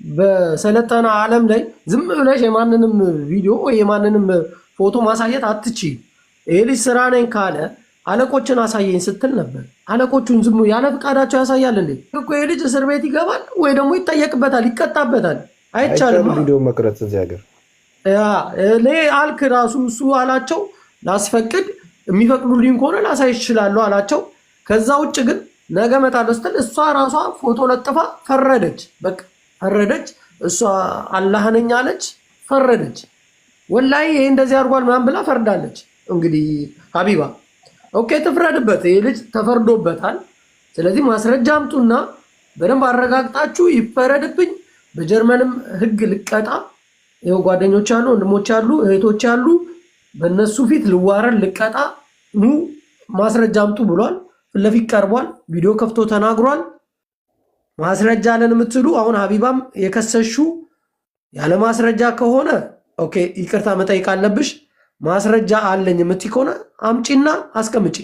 በሰለጠነ ዓለም ላይ ዝም ብለሽ የማንንም ቪዲዮ ወይ የማንንም ፎቶ ማሳየት አትቺ። ይሄ ልጅ ስራ ነኝ ካለ አለቆችን አሳየኝ ስትል ነበር። አለቆቹን ዝም ያለ ፍቃዳቸው ያሳያል እንዴ? እኮ ይሄ ልጅ እስር ቤት ይገባል ወይ ደግሞ ይጠየቅበታል፣ ይቀጣበታል። አይቻልም ቪዲዮ መቅረጽ እዚህ ሀገር አልክ ራሱ እሱ አላቸው። ላስፈቅድ የሚፈቅዱልኝ ከሆነ ላሳይ ይችላሉ አላቸው። ከዛ ውጭ ግን ነገ እመጣለሁ ስትል እሷ ራሷ ፎቶ ለጥፋ ፈረደች። በቃ ፈረደች። እሷ አላህ ነኝ አለች፣ ፈረደች። ወላሂ ይሄ እንደዚህ አድርጓል ምናምን ብላ ፈርዳለች። እንግዲህ ሀቢባ ኦኬ ትፍረድበት፣ ይሄ ልጅ ተፈርዶበታል። ስለዚህ ማስረጃ አምጡና በደንብ አረጋግጣችሁ ይፈረድብኝ። በጀርመንም ህግ ልቀጣ። ይኸው ጓደኞች አሉ፣ ወንድሞች አሉ፣ እህቶች አሉ። በእነሱ ፊት ልዋረድ ልቀጣ፣ ኑ ማስረጃ አምጡ ብሏል። ፊት ለፊት ቀርቧል። ቪዲዮ ከፍቶ ተናግሯል። ማስረጃ አለን የምትሉ አሁን ሀቢባም የከሰሹ ያለ ማስረጃ ከሆነ ኦኬ ይቅርታ መጠየቅ አለብሽ። ማስረጃ አለኝ የምትይ ከሆነ አምጪና አስቀምጪ።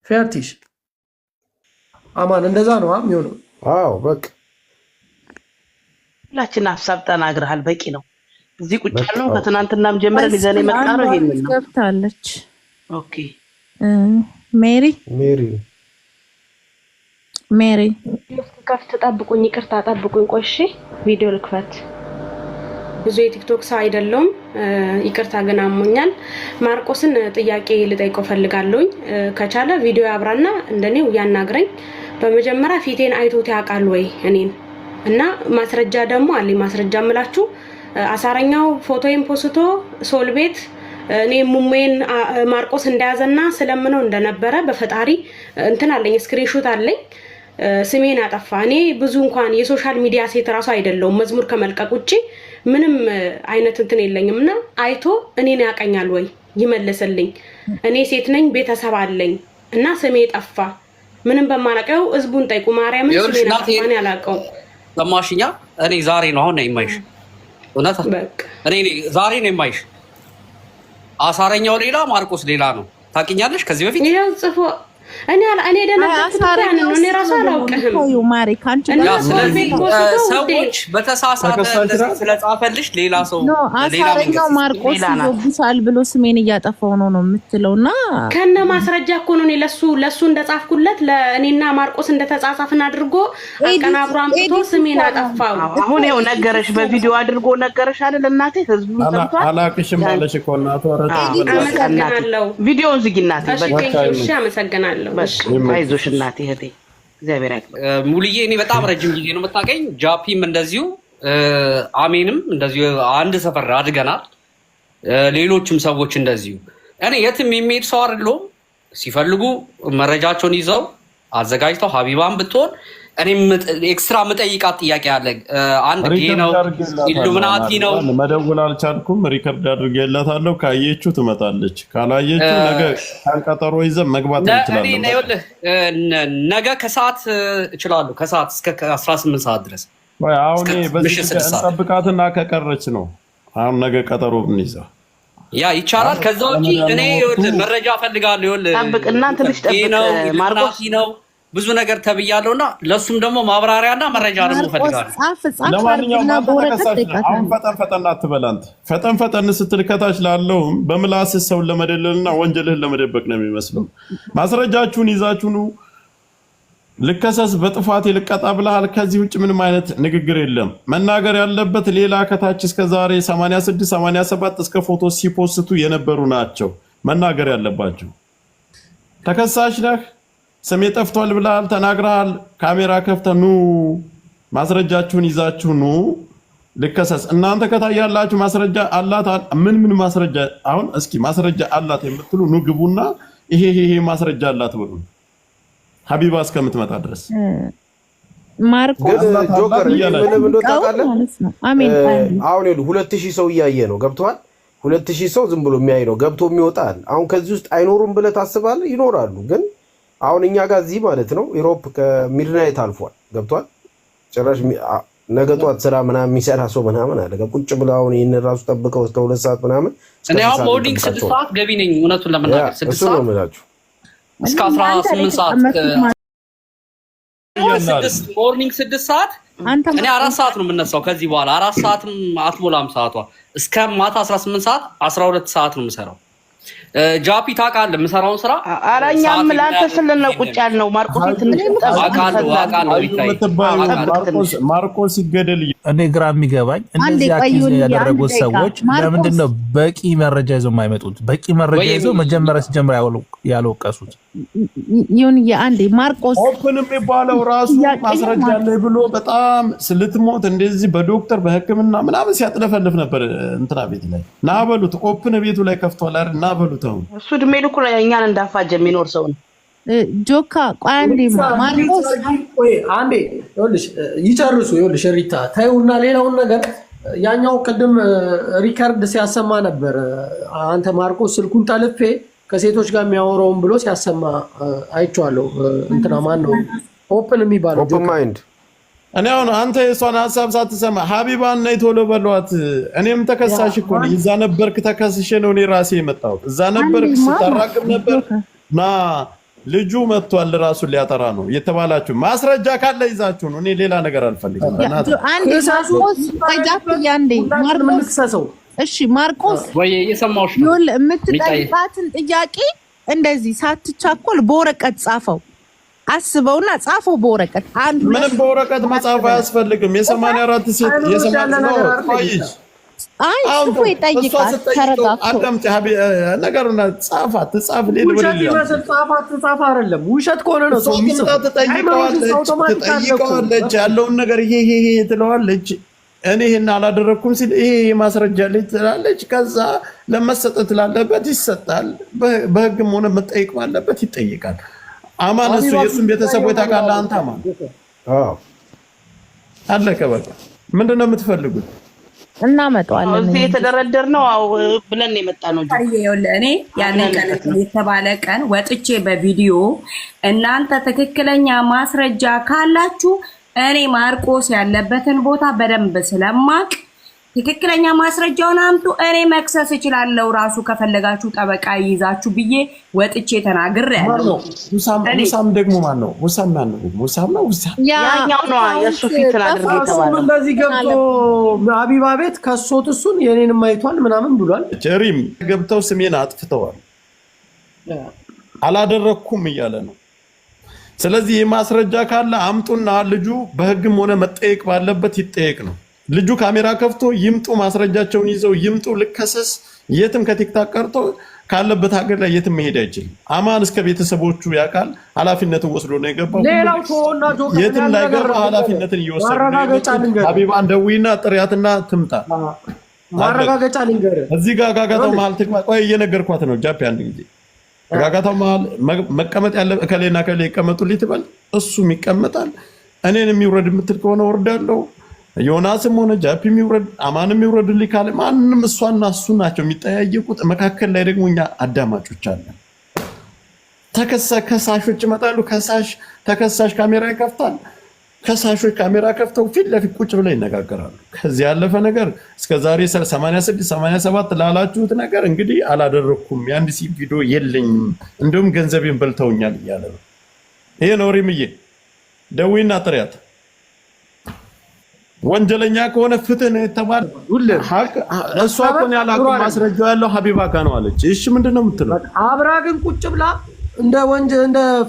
ፈርቲሽ አማን እንደዛ ነው የሚሆነው። አዎ በቃ ሁላችን ሀሳብ ተናግረሃል፣ በቂ ነው። እዚህ ቁጭ ያለው ከትናንትናም ጀምረን ይዘን የመጣነው ይሄንን ነው። ገብታለች። ኦኬ ሜሪ ከፍት ጠብቁኝ፣ ይቅርታ ጠብቁኝ። ቆይ ቪዲዮ ልክፈት። ብዙ የቲክቶክ ሰው አይደለም፣ ይቅርታ ግን አሞኛል። ማርቆስን ጥያቄ ልጠይቀው ፈልጋለሁኝ። ከቻለ ቪዲዮ ያብራና እንደኔው ያናግረኝ። በመጀመሪያ ፊቴን አይቶት ያውቃል ወይ እኔን? እና ማስረጃ ደግሞ አለኝ። ማስረጃ ምላችሁ አሳረኛው ፎቶዬን ፖስቶ ሶል ቤት እኔ ሙሜን ማርቆስ እንደያዘና ስለምነው እንደነበረ በፈጣሪ እንትን አለኝ፣ ስክሪንሾት አለኝ። ስሜን አጠፋ። እኔ ብዙ እንኳን የሶሻል ሚዲያ ሴት ራሱ አይደለሁም፣ መዝሙር ከመልቀቅ ውጪ ምንም አይነት እንትን የለኝምና አይቶ እኔን ያቀኛል ወይ ይመልስልኝ። እኔ ሴት ነኝ፣ ቤተሰብ አለኝ እና ስሜ ጠፋ። ምንም በማላቀው ህዝቡን ጠይቁ። ማርያምን ስሜን አጠፋ ነው ያላቀው። ሰማሽኛ? እኔ ዛሬ ነው አሁን የማይሽ እውነት እኔ ዛሬ ነው የማይሽ። አሳረኛው ሌላ ማርቆስ ሌላ ነው። ታውቂኛለሽ ከዚህ በፊት ይሄው ጽፎ እኔ ደነገጥኩኝ። እኔ ራሱ አላውቅህም። ሰዎች በተሳሳተ ስለጻፈልሽ ሌላ ሰው አሳረኛው ማርቆስ ይወብሳል ብሎ ስሜን እያጠፋው ነው የምትለውና ከነ ማስረጃ እኮ ነው እኔ ለሱ እንደጻፍኩለት ለእኔና ማርቆስ እንደተጻጻፍን አድርጎ አቀናብሮ አምጥቶ ስሜን አጠፋው። አሁን ይኸው ነገረሽ፣ በቪዲዮ አድርጎ ነገረሽ አይደል? እናቴ ህዝቡ ሰምቷል። አላቅሽም አለሽ እኮ እናቱ። አመሰግናለሁ። ቪዲዮውን ዝጊ እናቴ። እሺ አመሰግናለሁ። አይዞሽ እናቴ እህቴ እግዚአብሔር ያክብር። ሙሉዬ እኔ በጣም ረጅም ጊዜ ነው የምታውቀኝ። ጃፒም እንደዚሁ አሜንም እንደዚሁ አንድ ሰፈር አድገናል። ሌሎችም ሰዎች እንደዚሁ። እኔ የትም የሚሄድ ሰው አይደለሁም። ሲፈልጉ መረጃቸውን ይዘው አዘጋጅተው ሀቢባን ብትሆን እኔም ኤክስትራ መጠይቃት ጥያቄ አለ። አንድ ጌ ነው ኢሉሚናቲ ነው። መደወል አልቻልኩም። ሪከርድ አድርጌላታለሁ። ካየችው ትመጣለች፣ ካላየችው ነገ ቀጠሮ ይዘን መግባት እንችላለን። ነገ ከሰዓት እችላለሁ፣ ከሰዓት እስከ 18 ሰዓት ድረስ። አሁን በዚህ እንጠብቃትና ከቀረች ነው አሁን ነገ ቀጠሮ ብንይዛ ያ ይቻላል። ከዛ ውጪ እኔ መረጃ ፈልጋለሁ። ጠብቅና ትንሽ ጠብቅ ማርቆስ ነው ብዙ ነገር ተብያለሁና ለሱም ደግሞ ማብራሪያና መረጃ ደግሞ ፈልጋለሁ። ለማንኛውም አሁን ፈጠን አትበል አንተ። ፈጠን ስትል ከታች ላለውም በምላስ ሰውን ለመደለልና ወንጀልህን ለመደበቅ ነው የሚመስለው። ማስረጃችሁን ይዛችሁ ነው። ልከሰስ በጥፋት ልቀጣ ብለሃል። ከዚህ ውጭ ምንም አይነት ንግግር የለም። መናገር ያለበት ሌላ ከታች እስከ ዛሬ 86 87 እስከ ፎቶ ሲፖስቱ የነበሩ ናቸው መናገር ያለባቸው። ተከሳሽ ነህ፣ ስሜ ጠፍቷል ብለሃል፣ ተናግረሃል። ካሜራ ከፍተህ ኑ ማስረጃችሁን ይዛችሁ ኑ ልከሰስ። እናንተ ከታያላችሁ ማስረጃ አላት። ምን ማስረጃ? አሁን እስኪ ማስረጃ አላት የምትሉ ኑ ግቡና ይሄ ማስረጃ አላት ብሉ። ሀቢባ እስከምትመጣ ድረስ ማርቆስ ጆከር ምን እንደታውቃለህ? አሜን። አሁን 2000 ሰው እያየ ነው። ገብቷል። 2000 ሰው ዝም ብሎ የሚያይ ነው፣ ገብቶ የሚወጣል። አሁን ከዚህ ውስጥ አይኖሩም ብለህ ታስባለህ? ይኖራሉ። ግን አሁን እኛ ጋር እዚህ ማለት ነው ኢሮፕ ከሚድናይት አልፏል። ገብቷል። ጭራሽ ነገ ጧት ስራ ምናምን የሚሰራ ሰው ምናምን አለ። ቁጭ ብለው አሁን ይሄን ራሱ ጠብቀው እስከ 2 ሰዓት ምናምን እኔ አሁን ሞርኒንግ 6 ሰዓት ገቢ ነኝ። እውነቱን ለመናገር 6 ሰዓት ነው የምላችሁ እስከ 18 ሰዓት ሞርኒንግ 6 ሰዓት እኔ 4 ሰዓት ነው የምነሳው። ከዚህ በኋላ 4 ሰዓትም አትሞላም ሰዓቷ። እስከ ማታ 18 ሰዓት 12 ሰዓት ነው የምሰራው። ጃፒ ታውቃለህ የምሰራውን ስራ። ኧረ እኛም ለአንተ ስልን ነው ቁጭ ያልነው። ማርቆስ ይገደል። እኔ ግራ የሚገባኝ እነዚህ አክቲቪቲ ያደረጉት ሰዎች ለምንድን ነው በቂ መረጃ ይዘው የማይመጡት? በቂ መረጃ ይዘው መጀመሪያ ሲጀምር ያልወቀሱት? ይሁን አንዴ ማርቆስ ኦፕን የሚባለው ራሱ ማስረጃ አለ ብሎ በጣም ስልትሞት እንደዚህ በዶክተር በሕክምና ምናምን ሲያጥለፈልፍ ነበር። እንትና ቤት ላይ ና በሉት፣ ኦፕን ቤቱ ላይ ከፍቷል አይደል? ና በሉት። አሁን እሱ እድሜ ልኩ እኛን እንዳፋጀ የሚኖር ሰው ነው። ጆካ ቆይ አንዴ ማርቆስ አንዴ ይኸውልሽ ይጨርሱ። ይኸውልሽ ሪታ ታዩና ሌላውን ነገር ያኛው ቅድም ሪካርድ ሲያሰማ ነበር። አንተ ማርቆስ ስልኩን ጠልፌ ከሴቶች ጋር የሚያወራውን ብሎ ሲያሰማ አይቼዋለሁ። እንትና ማን ነው ኦፕን የሚባለው? ኦፕን ማይንድ። እኔ አሁን አንተ የሷን ሀሳብ ሳትሰማ ሀቢባን ነይ ቶሎ በሏት። እኔም ተከሳሽ እኮ ነኝ። እዛ ነበርክ፣ ተከስሼ ነው እኔ ራሴ የመጣሁት። እዛ ነበርክ፣ ስታራቅም ነበር። ና ልጁ መጥቷል፣ ራሱን ሊያጠራ ነው የተባላችሁ ማስረጃ ካለ ይዛችሁ ነው። እኔ ሌላ ነገር አልፈልግም። አንዴ ማርቆስ አንዴ ማርቆስ እሺ ማርቆስ ወይ እየሰማሁሽ ነው። የምትጠይቃትን ጥያቄ እንደዚህ ሳትቻኮል በወረቀት ጻፈው። አስበውና ጻፈው በወረቀት። አንድ ምንም በወረቀት መጻፍ አያስፈልግም። የ84 ሴት የ84 ቆይሽ እሱ ይጠይቃል። ተረጋግቶ አዳምጪ ነገሩና ጻፋት ትጻፍ ጻፋ አይደለም ውሸት ከሆነ ነው ሰው ትጠይቀዋለች። ያለውን ነገር ይሄ ትለዋለች። እኔ ይሄን አላደረኩም ሲል ይሄ ማስረጃ ላይ ትላለች። ከዛ ለመሰጠት ላለበት ይሰጣል። በህግም ሆነ መጠየቅ ባለበት ይጠይቃል። አማን እሱ የሱን ቤተሰቦች ታውቃለህ አንተ? አማን አለቀ በቃ። ምንድነው የምትፈልጉት? እናመጣዋለን። እዚህ የተደረደርነው አው ብለን የመጣነው እኔ ያንን ቀን የተባለ ቀን ወጥቼ በቪዲዮ እናንተ ትክክለኛ ማስረጃ ካላችሁ እኔ ማርቆስ ያለበትን ቦታ በደንብ ስለማቅ ትክክለኛ ማስረጃውን አምጡ፣ እኔ መክሰስ እችላለሁ። ራሱ ከፈለጋችሁ ጠበቃ ይዛችሁ ብዬ ወጥቼ ተናግሬያለሁ። ሙሳም ደግሞ ማን ነው? ሙሳም ማን ነው? ሙሳም ነው ያኛው ነው የሱ ፊት አድርገ ተባለ። እንደዚህ ገብቶ ሀቢባ ቤት ከሶት እሱን የኔንም አይቷል ምናምን ብሏል። ጀሪም ገብተው ስሜን አጥፍተዋል አላደረኩም እያለ ነው። ስለዚህ የማስረጃ ካለ አምጡና ልጁ በህግም ሆነ መጠየቅ ባለበት ይጠየቅ ነው። ልጁ ካሜራ ከፍቶ ይምጡ፣ ማስረጃቸውን ይዘው ይምጡ። ልከሰስ የትም ከቲክታክ ቀርቶ ካለበት ሀገር ላይ የትም መሄድ አይችልም። አማን እስከ ቤተሰቦቹ ያውቃል። ኃላፊነትን ወስዶ ነው የገባው። ሌላው ተወና ጆከር የትም ላይ ገባ ኃላፊነትን እየወሰደ ነው። ሀቢባን ደውይና ጥሪያትና ትምጣ። ማረጋገጫ ልንገር። እዚህ ጋር ጋጋታው መሀል ትግባ። ቆይ እየነገርኳት ነው ጃፒ። አንድ ጊዜ ጋጋታው መሀል መቀመጥ ያለ ከሌና ከሌ ይቀመጡልኝ ትበል፣ እሱም ይቀመጣል። እኔን የሚውረድ የምትል ከሆነ ወርዳለሁ። ዮናስም ሆነ ጃፒ የሚውረድ አማንም የሚውረድልኝ ካለ ማንንም እሷና እሱ ናቸው የሚጠያየቁት። መካከል ላይ ደግሞ እኛ አዳማጮች አለን። ከሳሾች ይመጣሉ። ተከሳሽ ካሜራ ይከፍታል። ከሳሾች ካሜራ ከፍተው ፊት ለፊት ቁጭ ብለው ይነጋገራሉ። ከዚህ ያለፈ ነገር እስከዛሬ 86 87 ላላችሁት ነገር እንግዲህ አላደረኩም። የአንድ ሲቪ ቪዲዮ የለኝም፣ እንደውም ገንዘቤን በልተውኛል እያለ ነው። ይሄ ነው ሪምዬ፣ ደዊና ጥሪያት። ወንጀለኛ ከሆነ ፍትህ ነው የተባለ እሷ እኮ ነው ያላቁ ማስረጃው ያለው ሀቢባ ጋር ነው አለች። እሺ ምንድነው የምትለው? አብራ ግን ቁጭ ብላ እንደ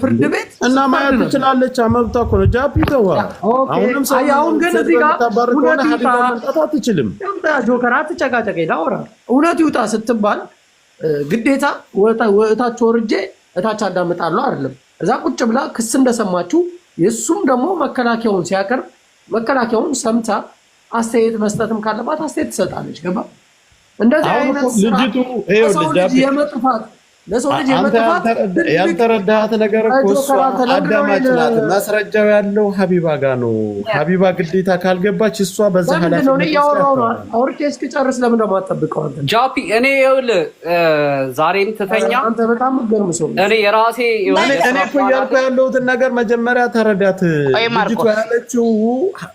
ፍርድ ቤት እና ማየት ትችላለች። መብቷ እኮ ነው። ጃፒ ተዋ። አሁን ግን እዚህ ጋር ሀቢባ መምጣት አትችልም። ጆከር አትጨቃጨቅ፣ ላውራ እውነት ይውጣ ስትባል ግዴታ እታች ወርጄ እታች አዳምጣለሁ አይደለም። እዛ ቁጭ ብላ ክስ እንደሰማችሁ የሱም ደግሞ መከላከያውን ሲያቀርብ መከላከያውን ሰምታ አስተያየት መስጠትም ካለባት አስተያየት ትሰጣለች። ገባ? እንደዚህ አይነት ልጅቱ ለሰው ልጅ የመጥፋት ያልተረዳሃት ነገር እኮ እሷ አዳማጭ ናት። ማስረጃው ያለው ሀቢባ ጋር ነው። ሀቢባ ግዴታ ካልገባች እሷ በዛ አውርቼ እስክጨርስ ለምን ደግሞ አትጠብቀው? ጃፒ እኔ ይኸውልህ ዛሬም ትተኛ አንተ በጣም ምገርም ሰው እኔ የራሴ እኔ እኮ እያልኩ ያለሁትን ነገር መጀመሪያ ተረዳት። ልጅቱ ያለችው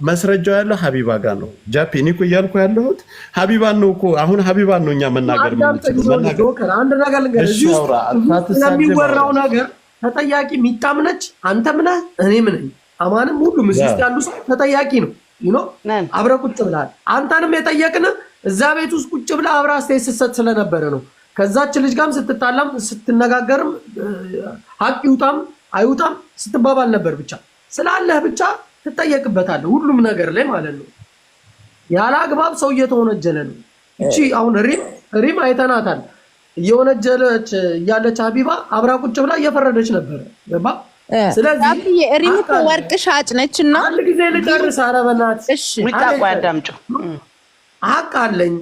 ማስረጃው ያለው ሀቢባ ጋር ነው። ጃፒ እኔ እኮ እያልኩ ያለሁት ሀቢባን ነው እኮ። አሁን ሀቢባን ነው እኛ መናገር የምንችለው። አንድ ነገር ልንገርህ፣ ስለሚወራው ነገር ተጠያቂ ሚጣም ነች፣ አንተም ነህ፣ እኔም ነኝ። አማንም ሁሉም እዚህ ውስጥ ያሉ ሰው ተጠያቂ ነው። አብረህ ቁጭ ብለሃል። አንተንም የጠየቅን እዛ ቤት ውስጥ ቁጭ ብለህ አብረህ አስተያየት ስትሰጥ ስለነበረ ነው። ከዛች ልጅ ጋርም ስትጣላም ስትነጋገርም ሀቅ ይውጣም አይውጣም ስትባባል ነበር። ብቻ ስላለህ ብቻ ትጠየቅበታለህ ሁሉም ነገር ላይ ማለት ነው። ያለ አግባብ ሰው እየተወነጀለ ነው። እቺ አሁን ሪም አይተናታል። እየወነጀለች እያለች ሀቢባ አብራ ቁጭ ብላ እየፈረደች ነበር። ገባ? ስለዚህ ሪም እኮ ወርቅ ሻጭ ነችና አንድ ጊዜ ልጨርስ። ኧረ በእናትሽ እሺ ሚጣቆ ያዳምጪ። ሀቅ አለኝ።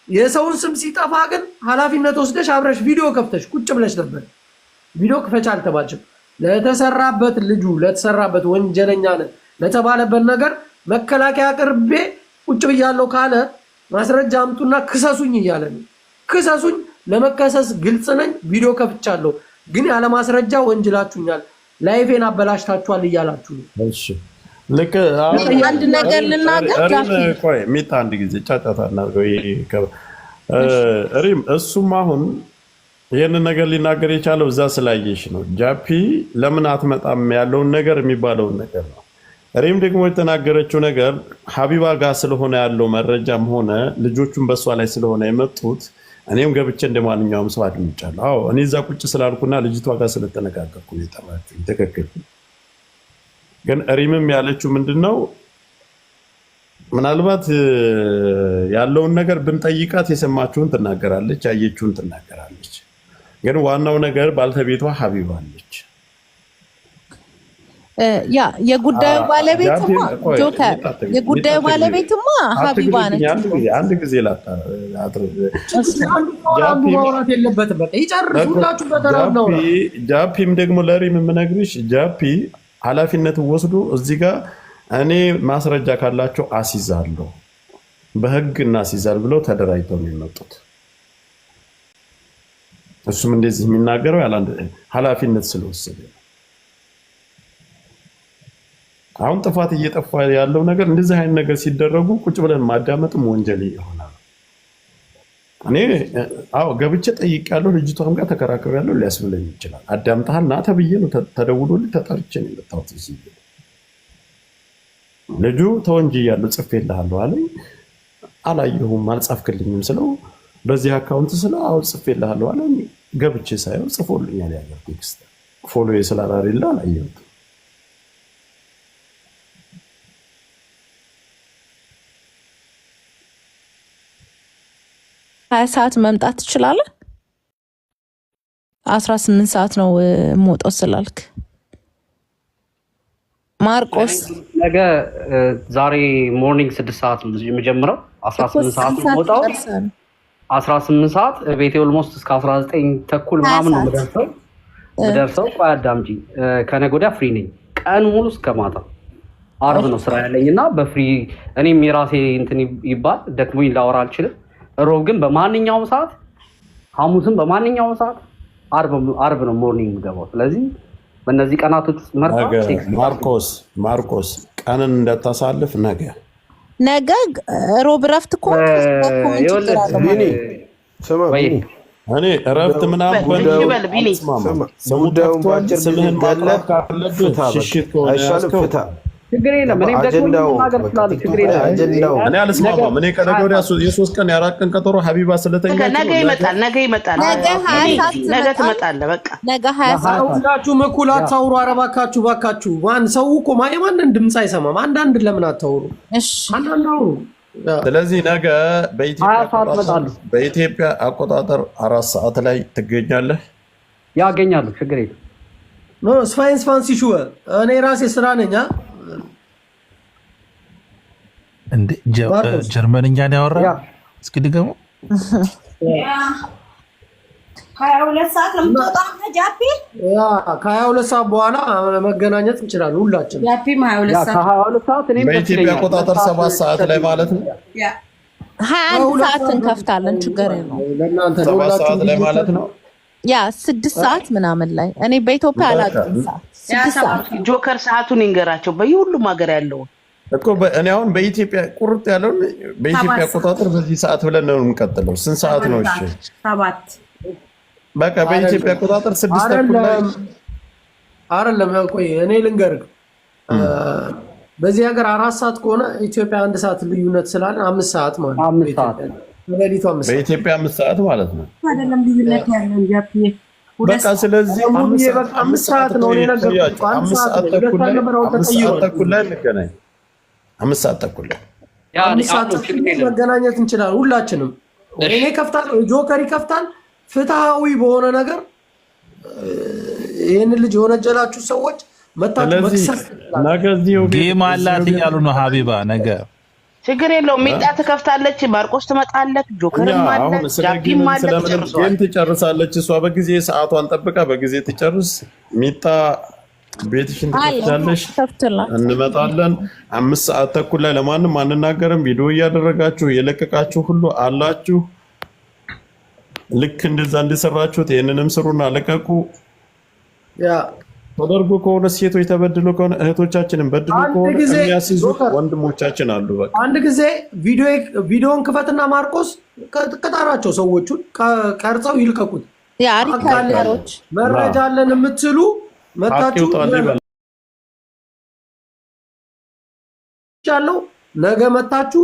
የሰውን ስም ሲጠፋ ግን ኃላፊነት ወስደሽ አብረሽ ቪዲዮ ከፍተሽ ቁጭ ብለሽ ነበር። ቪዲዮ ክፈች አልተባልሽም። ለተሰራበት ልጁ ለተሰራበት ወንጀለኛ ለተባለበት ነገር መከላከያ ቅርቤ ቁጭ ብያለሁ ካለ ማስረጃ አምጡና ክሰሱኝ እያለ ነው። ክሰሱኝ፣ ለመከሰስ ግልጽ ነኝ፣ ቪዲዮ ከፍቻለሁ፣ ግን ያለ ማስረጃ ወንጅላችሁኛል፣ ላይፌን አበላሽታችኋል እያላችሁ ነው። እሺ ልክ አንድ ነገር ልናገር። ቆይ ሚጣ አንድ ጊዜ ጫጫታ እናድርገው። ሪም እሱም አሁን ይህንን ነገር ሊናገር የቻለው እዛ ስላየሽ ነው። ጃፒ ለምን አትመጣም ያለውን ነገር የሚባለውን ነገር ነው። ሪም ደግሞ የተናገረችው ነገር ሀቢባ ጋር ስለሆነ ያለው መረጃም ሆነ ልጆቹን በእሷ ላይ ስለሆነ የመጡት እኔም ገብቼ እንደ ማንኛውም ሰው አድምጫለሁ። አዎ እኔ እዛ ቁጭ ስላልኩና ልጅቷ ጋር ስለተነጋገርኩ የጠራችው ትክክል። ግን ሪምም ያለችው ምንድነው ምናልባት ያለውን ነገር ብንጠይቃት የሰማችሁን ትናገራለች፣ ያየችውን ትናገራለች። ግን ዋናው ነገር ባልተቤቷ ሀቢባ አለች። ያ የጉዳዩ ባለቤትማ ጆከር የጉዳዩ ባለቤትማ ሀቢባ ነች። አንድ ጊዜ ማውራት የለበትም። በቃ ይጨርሱ ሁላችሁ በተራው ነው። ጃፒም ደግሞ ለሪም የምነግርሽ ጃፒ ኃላፊነት ወስዶ እዚህ ጋር እኔ ማስረጃ ካላቸው አስይዛለሁ በህግ እናስይዛል ብለው ተደራጅተው ነው የመጡት። እሱም እንደዚህ የሚናገረው ያለ ኃላፊነት ስለወሰደ ነው። አሁን ጥፋት እየጠፋ ያለው ነገር እንደዚህ አይነት ነገር ሲደረጉ ቁጭ ብለን ማዳመጥም ወንጀል ይሆናል። እኔ አዎ ገብቼ ጠይቄያለሁ፣ ልጅቷም ጋር ተከራክሬያለሁ ሊያስብለኝ ይችላል። አዳምጠሃል ና ተብዬ ነው ተደውሎልኝ ተጠርቼ ነው የመጣሁት። እዚህ ልጁ ተወንጅያለሁ ጽፌልሃለሁ አለኝ። አላየሁም አልጻፍክልኝም ስለው በዚህ አካውንት ስለው አዎ ጽፌልሃለሁ አለኝ። ገብቼ ሳየው ጽፎልኛል። ያገር ቴክስት ፎሎ ስላላሪላ አላየሁትም። 20 ሰዓት መምጣት ትችላለህ? 18 ሰዓት ነው የምወጣው ስላልክ ማርቆስ ነገ ዛሬ ሞርኒንግ 6 ሰዓት ነው የምጀምረው። 18 ሰዓት ነው የምወጣው። 18 ሰዓት ቤቴ ኦልሞስት እስከ 19 ተኩል ምናምን ነው የምደርሰው። ቆይ አዳምጪ፣ ከነገ ወዲያ ፍሪ ነኝ ቀን ሙሉ እስከ ማታ። አርብ ነው ስራ ያለኝና በፍሪ እኔም የራሴ እንትን ይባል ደክሞኝ ላወራ አልችልም። ሮብ ግን በማንኛውም ሰዓት፣ ሐሙስም በማንኛውም ሰዓት፣ አርብ ነው ሞርኒንግ የምገባው። ስለዚህ በእነዚህ ቀናቶች ውስጥ ማርቆስ ቀንን እንዳታሳልፍ። ነገ ሮብ እረፍት እኮ እኔ እረፍት ምናምን ስምህን ማጥራት ካለብህ ሽሽት ከሆነ ችግር የለም። እኔ አልስማማም። እኔ ከነገ ወዲያ የ3 ቀን የ4 ቀን ቀጠሮ ሀቢባ ስለተኛች ነገ ይመጣል። ነገ ትመጣለህ። በቃ ነገ 20 ሰዓት ሁላችሁም እኩል አታውሩ። ኧረ እባካችሁ እባካችሁ። ሰው እኮ የማንን ድምፅ አይሰማም። አንዳንድ ለምን አታውሩ? አንዳንድ አውሩ። ስለዚህ ነገ በኢትዮጵያ አቆጣጠር 4 ሰዓት ላይ ትገኛለህ። ያገኛሉ። ችግር የለም። ስፋንሲ ሹ እኔ ራሴ ስራ ነኝ። እንዴ ጀርመንኛን ያወራ እስኪ ድገሙ። 22 ሰዓት ነው የምትወጣው ጃፒ? ከ22 ሰዓት በኋላ መገናኘት እንችላለን ሁላችን። ጃፒም 22 ሰዓት እኔም በኢትዮጵያ አቆጣጠር 7 ሰዓት ላይ ማለት ነው። 21 ሰዓት እንከፍታለን። ችግር የለውም። 7 ሰዓት ላይ ማለት ነው። 6 ሰዓት ምናምን ላይ እኔ በኢትዮጵያ አላውቅም። 6 ሰዓት ጆከር ሰዓቱን ይንገራቸው በየሁሉም ሀገር ያለው እኮ እኔ አሁን በኢትዮጵያ ቁርጥ ያለውን በኢትዮጵያ አቆጣጠር በዚህ ሰዓት ብለን ነው የምንቀጥለው። ስንት ሰዓት ነው? እሺ 7 በቃ በኢትዮጵያ አቆጣጠር 6 ተኩል ላይ አይደለም። ቆይ እኔ ልንገርህ፣ በዚህ ሀገር 4 ሰዓት ከሆነ ኢትዮጵያ 1 ሰዓት ልዩነት ስላለ 5 ሰዓት ማለት ነው። 5 ሰዓት በኢትዮጵያ 5 ሰዓት ማለት ነው። አይደለም ልዩነት ያለው ጃፒ በቃ ስለዚህ 5 ሰዓት ነው የነገርኩህ። 5 ሰዓት ተኩል ላይ እንገናኝ። 5 ሰዓት ተኩል ላይ መገናኘት እንችላለን ሁላችንም። እኔ ከፍታለሁ፣ ጆከር ይከፍታል። ፍትሃዊ በሆነ ነገር ይህን ልጅ የወነጀላችሁ ሰዎች መታችሁ መክሰስ ጌም አላት እያሉ ነው። ሀቢባ ነገ ችግር የለውም። ሚጣ ትከፍታለች፣ ማርቆስ ትመጣለች፣ ጆከርም አለ፣ ጃፒም አለ። ጌም ትጨርሳለች እሷ በጊዜ ሰዓቷን ጠብቃ በጊዜ ትጨርስ። ሚጣ ቤትሽን ትከፍቻለሽ፣ እንመጣለን። 5 ሰዓት ተኩል ላይ ለማንም አንናገርም። ቪዲዮ እያደረጋችሁ የለቀቃችሁ ሁሉ አላችሁ። ልክ እንደዛ እንደሰራችሁት ይህንንም ስሩና ለቀቁ። ተደርጎ ከሆነ ሴቶች ተበድሎ ከሆነ እህቶቻችንን በድሎ ከሆነ የሚያስይዙ ወንድሞቻችን አሉ። በቃ አንድ ጊዜ ቪዲዮን ክፈትና ማርቆስ ቅጠራቸው፣ ሰዎቹን ቀርጸው ይልቀቁት። መረጃ አለን የምትሉ መታችሁ ያለው ነገ መታችሁ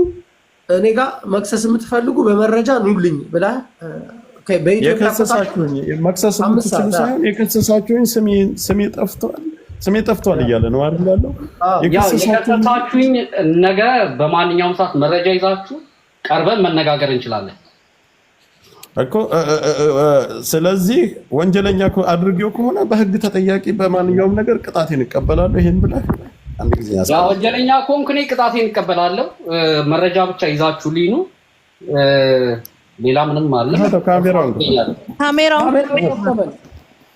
እኔ ጋር መክሰስ የምትፈልጉ በመረጃ ኑልኝ ብላ የከሰሳችሁኝ ስሜ ጠፍቷል እያለ ነው አይደል ያለው። የከሰሳችሁኝ ነገ በማንኛውም ሰዓት መረጃ ይዛችሁ ቀርበን መነጋገር እንችላለን እኮ። ስለዚህ ወንጀለኛ አድርጌው ከሆነ በህግ ተጠያቂ፣ በማንኛውም ነገር ቅጣቴን እቀበላለሁ። ይሄን ብለህ አንድ ጊዜ ወንጀለኛ ከሆንክ እኔ ቅጣቴን እቀበላለሁ። መረጃ ብቻ ይዛችሁ ሊኑ ሌላ ምንም ማለት ነው። ካሜራው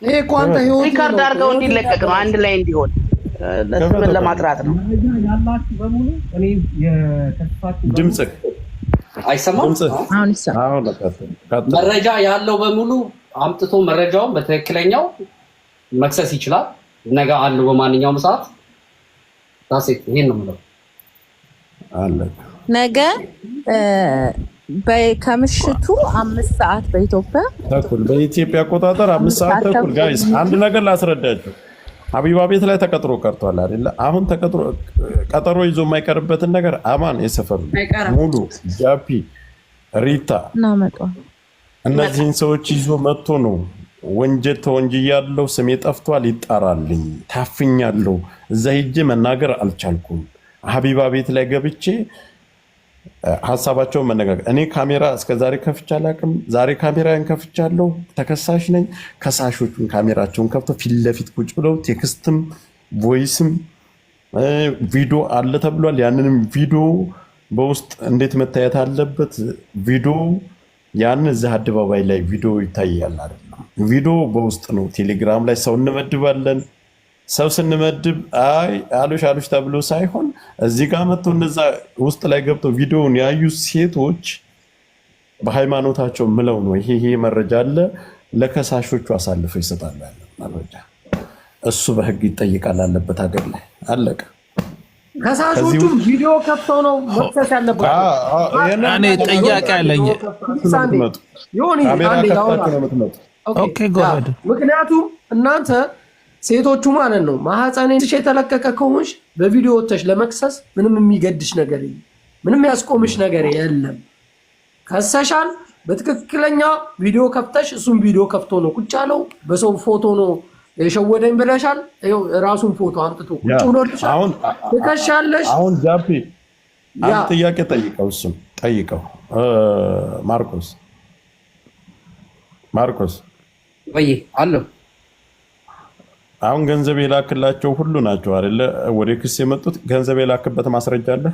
ይሄ ኳንታ ህይወት ሪካርድ አድርገው እንዲለቀቅ ነው፣ አንድ ላይ እንዲሆን ለስምን ለማጥራት ነው። ድምጽ አይሰማም። መረጃ ያለው በሙሉ አምጥቶ መረጃውን በትክክለኛው መክሰስ ይችላል። ነገ አለው በማንኛውም ሰዓት ታሴት ይሄን ነው የምለው። ነገ ከምሽቱ 5 ሰዓት በኢትዮጵያ ተኩል በኢትዮጵያ አቆጣጠር 5 ሰዓት ተኩል። ጋይስ አንድ ነገር ላስረዳችሁ። ሀቢባ ቤት ላይ ተቀጥሮ ቀርቷል አይደለ? አሁን ቀጠሮ ይዞ የማይቀርበትን ነገር አማን የሰፈሩ ሙሉ ጃፒ፣ ሪታ እነዚህን ሰዎች ይዞ መጥቶ ነው ወንጀል ተወንጅያለሁ፣ ስሜ ጠፍቷል፣ ይጣራልኝ፣ ታፍኛለሁ፣ እዛ ሄጄ መናገር አልቻልኩም፣ ሀቢባ ቤት ላይ ገብቼ ሀሳባቸውን መነጋገር። እኔ ካሜራ እስከዛሬ ከፍቼ አላውቅም። ዛሬ ካሜራን ከፍቻለሁ። ተከሳሽ ነኝ። ከሳሾቹን ካሜራቸውን ከፍተው ፊት ለፊት ቁጭ ብለው ቴክስትም ቮይስም ቪዲዮ አለ ተብሏል። ያንንም ቪዲዮ በውስጥ እንዴት መታየት አለበት ቪዲዮ ያንን እዚህ አደባባይ ላይ ቪዲዮ ይታያል አይደለም። ቪዲዮ በውስጥ ነው። ቴሌግራም ላይ ሰው እንመድባለን። ሰው ስንመድብ አሉሽ ተብሎ ሳይሆን እዚህ ጋር መጥቶ እነዛ ውስጥ ላይ ገብተው ቪዲዮውን ያዩ ሴቶች በሃይማኖታቸው ምለው ነው ይሄ መረጃ አለ ለከሳሾቹ አሳልፈው ይሰጣሉ። ያለ መረጃ እሱ በህግ ይጠይቃል አለበት ሀገር ላይ አለቀ። ከሳሾቹ ቪዲዮ ከፍተው ነው መክሰስ ያለባቸው። እኔ ጥያቄ አለኝ። ምክንያቱም እናንተ ሴቶቹ ማለት ነው ማህፀንሽ የተለቀቀ ከሆንሽ በቪዲዮ ወጥተሽ ለመክሰስ ምንም የሚገድሽ ነገር የለም፣ ምንም ያስቆምሽ ነገር የለም። ከሰሻል በትክክለኛ ቪዲዮ ከፍተሽ እሱም ቪዲዮ ከፍቶ ነው ቁጭ ያለው። በሰው ፎቶ ነው የሸወደኝ ብለሻል። ይኸው ራሱን ፎቶ አምጥቶ ቁጭ ብሎልሻል። ትከሻለሽ። አሁን ጃፒ አንተ ጥያቄ ጠይቀው፣ እሱም ጠይቀው። ማርቆስ ወይ አለው አሁን ገንዘብ የላክላቸው ሁሉ ናቸው አይደለ? ወደ ክስ የመጡት ገንዘብ የላክበት ማስረጃ አለ?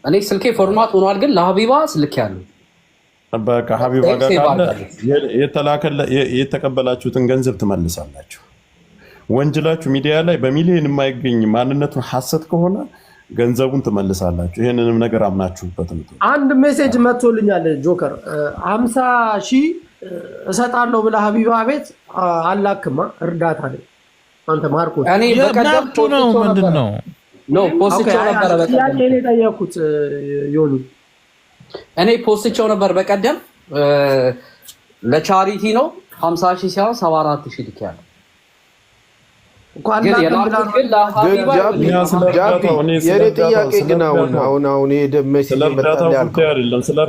እኔ ስልኬ ፎርማት ሆኗል፣ ግን ለሀቢባ ስልክ ያለው በቃ ሀቢባ ጋር የተቀበላችሁትን ገንዘብ ትመልሳላችሁ። ወንጀላችሁ ሚዲያ ላይ በሚሊዮን የማይገኝ ማንነቱን ሐሰት ከሆነ ገንዘቡን ትመልሳላችሁ። ይሄንንም ነገር አምናችሁበት ነው። አንድ ሜሴጅ መጥቶልኛል ጆከር 50,000 እሰጣለሁ ብለህ ሀቢባ ቤት አላክማ እርዳታ ላይ አንተ ማርቆስ እኔ በቀደም ነው ምንድነው ነው ፖስቸው ነበር። በቀደም እኔ ጠየቅኩት ዮኒ እኔ ፖስቸው ነበር በቀደም ለቻሪቲ ነው 50,000 ሲሆን 74,000 ልክ ያለው እንኳን ግን የላኩት ግን ለሀቢባ የኔ ጥያቄ ግን አሁን የደመሲ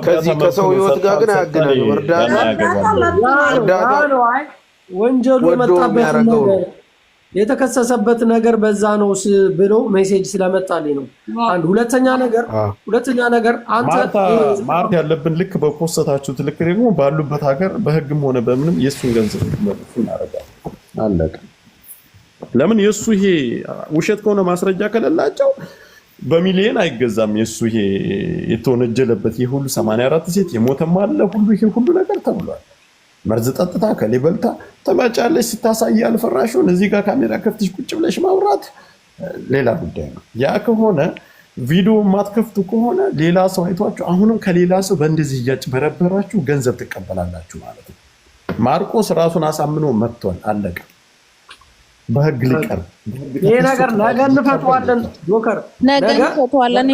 ከዚህ ከሰው ህይወት ጋር ግን አያገናኝም። እርዳታ ወንጀሉ የመጣበት ነገር የተከሰሰበት ነገር በዛ ነው ብሎ ሜሴጅ ስለመጣልኝ ነው። አንድ ሁለተኛ ነገር አንተ ማርት ያለብን ልክ በፖስተታችሁት ልክ ደግሞ ባሉበት ሀገር በህግም ሆነ በምንም የሱን ገንዘብ መልኩ እናደርጋለን። አለቀ። ለምን የሱ ይሄ ውሸት ከሆነ ማስረጃ ከሌላቸው በሚሊዮን አይገዛም። የሱ ይሄ የተወነጀለበት ይሄ ሁሉ 84 ሴት የሞተም አለ ሁሉ ይሄ ሁሉ ነገር ተብሏል። መርዝ ጠጥታ ከሌበልታ ተመጫለሽ ስታሳይ ያልፈራሽውን እዚህ ጋር ካሜራ ከፍተሽ ቁጭ ብለሽ ማውራት ሌላ ጉዳይ ነው። ያ ከሆነ ቪዲዮ ማትከፍቱ ከሆነ ሌላ ሰው አይቷችሁ አሁንም ከሌላ ሰው በእንደዚህ እያጭበረበራችሁ ገንዘብ ትቀበላላችሁ ማለት ነው። ማርቆስ ራሱን አሳምኖ መጥቷል። አለቀ። በህግ ሊቀርብ ይሄ ነገር ነገ እንፈተዋለን። ጆከር ነገ እንፈተዋለን።